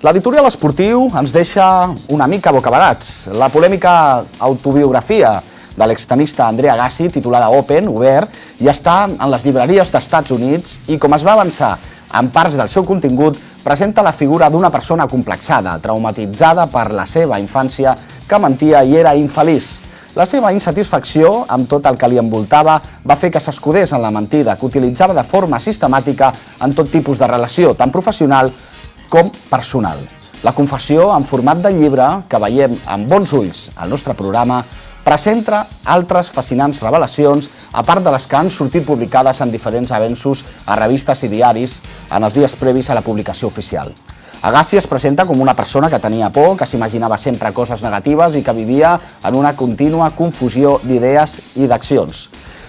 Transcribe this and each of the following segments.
L'editorial esportiu ens deixa una mica bocabadats. La polèmica autobiografia de l'extenista Andre Agassi, titulada Open, obert, ja està en les llibreries d'Estats Units i, com es va avançar en parts del seu contingut, presenta la figura d'una persona complexada, traumatitzada per la seva infància, que mentia i era infeliç. La seva insatisfacció amb tot el que li envoltava va fer que s'escudés en la mentida, que utilitzava de forma sistemàtica en tot tipus de relació, tant professional com personal. La confessió, en format de llibre, que veiem amb bons ulls al nostre programa, presenta altres fascinants revelacions, a part de les que han sortit publicades en diferents avenços a revistes i diaris en els dies previs a la publicació oficial. Agassi es presenta com una persona que tenia por, que s'imaginava sempre coses negatives i que vivia en una contínua confusió d'idees i d'accions.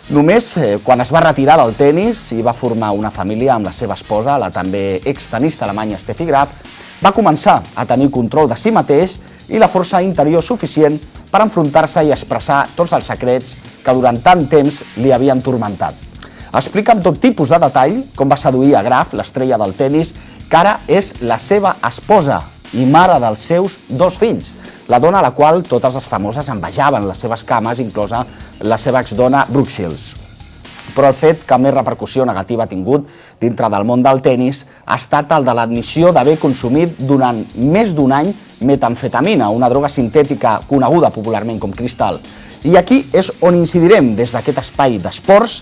Només quan es va retirar del tenis i va formar una família amb la seva esposa, la també extenista alemanya Steffi Graf, va començar a tenir control de si mateix i la força interior suficient per enfrontar-se i expressar tots els secrets que durant tant temps li havien turmentat. Explica amb tot tipus de detall com va seduir a Graf, l'estrella del tenis, que ara és la seva esposa i mare dels seus 2 fills, la dona a la qual totes les famoses envejaven les seves cames, inclosa la seva exdona Brooke Shields. Però el fet que més repercussió negativa ha tingut dintre del món del tenis ha estat el de l'admissió d'haver consumit durant més d'un any metamfetamina, una droga sintètica coneguda popularment com cristal. I aquí és on incidirem des d'aquest espai d'esports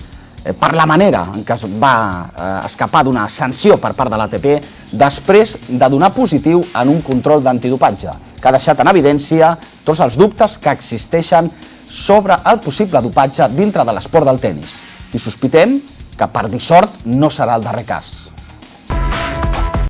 per la manera en què es va escapar d'una sanció per part de l'ATP després de donar positiu en un control d'antidopatge, que ha deixat en evidència tots els dubtes que existeixen sobre el possible dopatge dintre de l'esport del tenis. I sospitem que per dissort no serà el darrer cas.